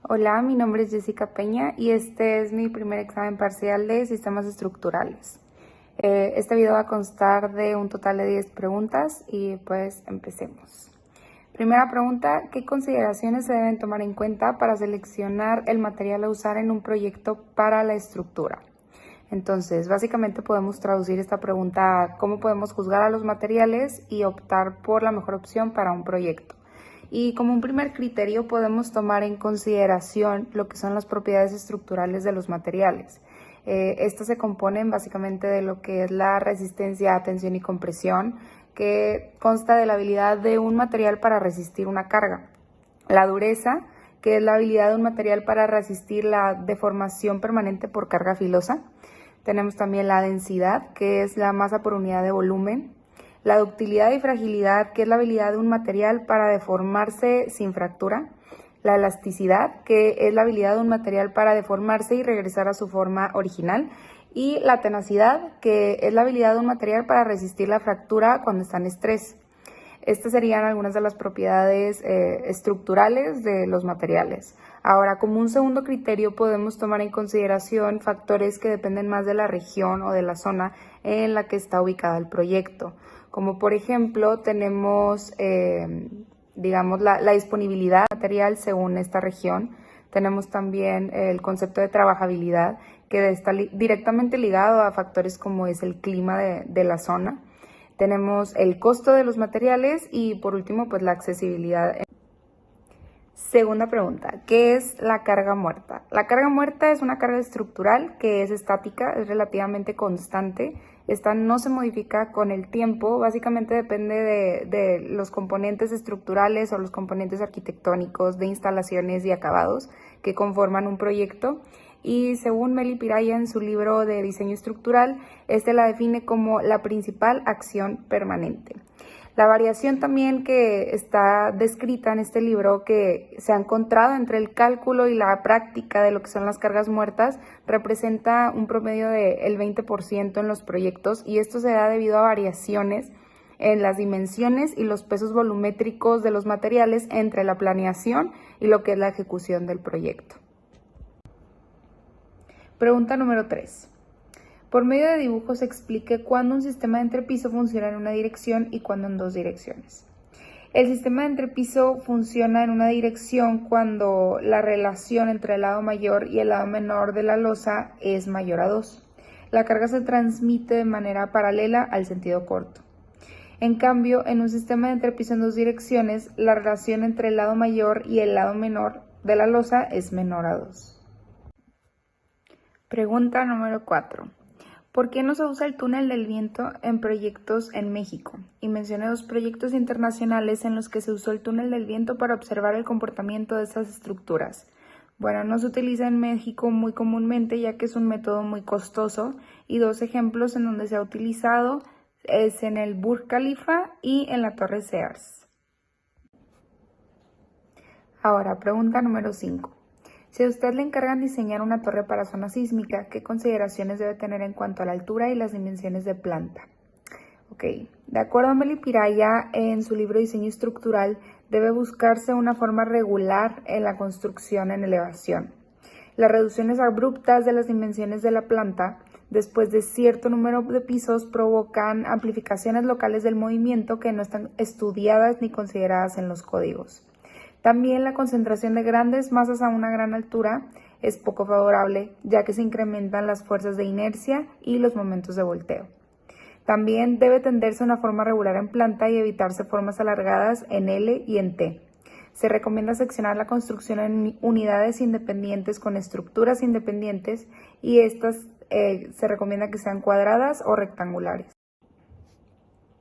Hola, mi nombre es Jessica Peña y este es mi primer examen parcial de sistemas estructurales. Este video va a constar de un total de 10 preguntas y pues empecemos. Primera pregunta, ¿qué consideraciones se deben tomar en cuenta para seleccionar el material a usar en un proyecto para la estructura? Entonces, básicamente podemos traducir esta pregunta a cómo podemos juzgar a los materiales y optar por la mejor opción para un proyecto. Y como un primer criterio podemos tomar en consideración lo que son las propiedades estructurales de los materiales. Estas se componen básicamente de lo que es la resistencia a tensión y compresión, que consta de la habilidad de un material para resistir una carga. La dureza, que es la habilidad de un material para resistir la deformación permanente por carga filosa. Tenemos también la densidad, que es la masa por unidad de volumen. La ductilidad y fragilidad, que es la habilidad de un material para deformarse sin fractura. La elasticidad, que es la habilidad de un material para deformarse y regresar a su forma original. Y la tenacidad, que es la habilidad de un material para resistir la fractura cuando está en estrés. Estas serían algunas de las propiedades estructurales de los materiales. Ahora, como un segundo criterio, podemos tomar en consideración factores que dependen más de la región o de la zona en la que está ubicada el proyecto. Como por ejemplo, tenemos, la disponibilidad de material según esta región. Tenemos también el concepto de trabajabilidad, que está directamente ligado a factores como es el clima de la zona. Tenemos el costo de los materiales y por último, pues la accesibilidad. Segunda pregunta, ¿qué es la carga muerta? La carga muerta es una carga estructural que es estática, es relativamente constante. Esta no se modifica con el tiempo, básicamente depende de los componentes estructurales o los componentes arquitectónicos de instalaciones y acabados que conforman un proyecto. Y según Meli Piraya en su libro de diseño estructural, este la define como la principal acción permanente. La variación también que está descrita en este libro, que se ha encontrado entre el cálculo y la práctica de lo que son las cargas muertas, representa un promedio del 20% en los proyectos, y esto se da debido a variaciones en las dimensiones y los pesos volumétricos de los materiales entre la planeación y lo que es la ejecución del proyecto. Pregunta número 3. Por medio de dibujos explique cuándo un sistema de entrepiso funciona en una dirección y cuándo en dos direcciones. El sistema de entrepiso funciona en una dirección cuando la relación entre el lado mayor y el lado menor de la losa es mayor a 2. La carga se transmite de manera paralela al sentido corto. En cambio, en un sistema de entrepiso en dos direcciones, la relación entre el lado mayor y el lado menor de la losa es menor a 2. Pregunta número 4. ¿Por qué no se usa el túnel del viento en proyectos en México? Y mencioné 2 proyectos internacionales en los que se usó el túnel del viento para observar el comportamiento de esas estructuras. Bueno, no se utiliza en México muy comúnmente, ya que es un método muy costoso, y 2 ejemplos en donde se ha utilizado es en el Burj Khalifa y en la Torre Sears. Ahora, pregunta número 5. Si a usted le encargan diseñar una torre para zona sísmica, ¿qué consideraciones debe tener en cuanto a la altura y las dimensiones de planta? Ok, de acuerdo a Meli Piraya, en su libro Diseño Estructural, debe buscarse una forma regular en la construcción en elevación. Las reducciones abruptas de las dimensiones de la planta, después de cierto número de pisos, provocan amplificaciones locales del movimiento que no están estudiadas ni consideradas en los códigos. También la concentración de grandes masas a una gran altura es poco favorable, ya que se incrementan las fuerzas de inercia y los momentos de volteo. También debe tenderse a una forma regular en planta y evitarse formas alargadas en L y en T. Se recomienda seccionar la construcción en unidades independientes con estructuras independientes, y estas se recomienda que sean cuadradas o rectangulares.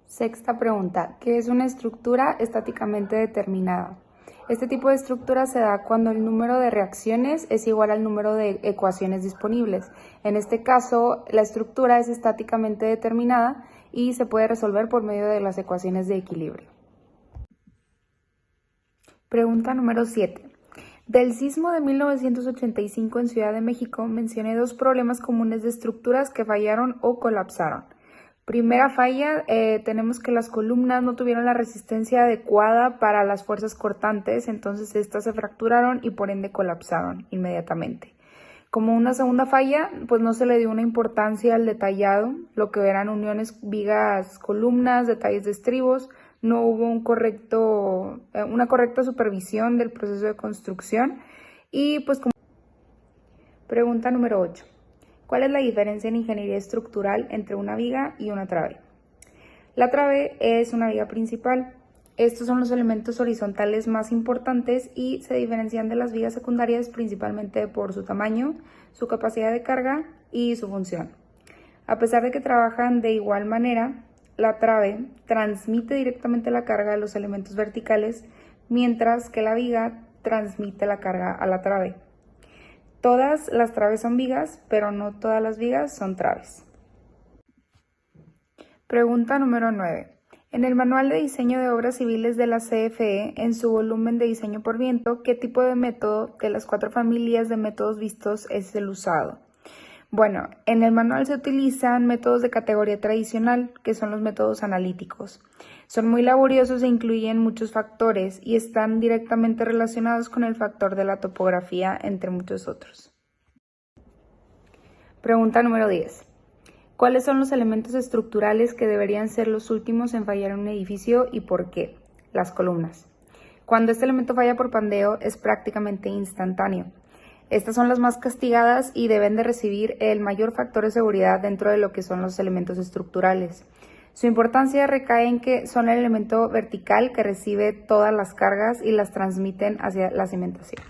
Sexta pregunta, ¿qué es una estructura estáticamente determinada? Este tipo de estructura se da cuando el número de reacciones es igual al número de ecuaciones disponibles. En este caso, la estructura es estáticamente determinada y se puede resolver por medio de las ecuaciones de equilibrio. Pregunta número 7. Del sismo de 1985 en Ciudad de México, mencioné 2 problemas comunes de estructuras que fallaron o colapsaron. Primera falla, tenemos que las columnas no tuvieron la resistencia adecuada para las fuerzas cortantes, entonces estas se fracturaron y por ende colapsaron inmediatamente. Como una segunda falla, pues no se le dio una importancia al detallado, lo que eran uniones, vigas, columnas, detalles de estribos, no hubo una correcta supervisión del proceso de construcción y pues como... Pregunta número 8. ¿Cuál es la diferencia en ingeniería estructural entre una viga y una trave? La trave es una viga principal. Estos son los elementos horizontales más importantes y se diferencian de las vigas secundarias principalmente por su tamaño, su capacidad de carga y su función. A pesar de que trabajan de igual manera, la trave transmite directamente la carga a los elementos verticales, mientras que la viga transmite la carga a la trave. Todas las traves son vigas, pero no todas las vigas son traves. Pregunta número 9. En el Manual de Diseño de Obras Civiles de la CFE, en su volumen de diseño por viento, ¿qué tipo de método de las 4 familias de métodos vistos es el usado? Bueno, en el manual se utilizan métodos de categoría tradicional, que son los métodos analíticos. Son muy laboriosos e incluyen muchos factores y están directamente relacionados con el factor de la topografía, entre muchos otros. Pregunta número 10. ¿Cuáles son los elementos estructurales que deberían ser los últimos en fallar en un edificio y por qué? Las columnas. Cuando este elemento falla por pandeo es prácticamente instantáneo. Estas son las más castigadas y deben de recibir el mayor factor de seguridad dentro de lo que son los elementos estructurales. Su importancia recae en que son el elemento vertical que recibe todas las cargas y las transmiten hacia la cimentación.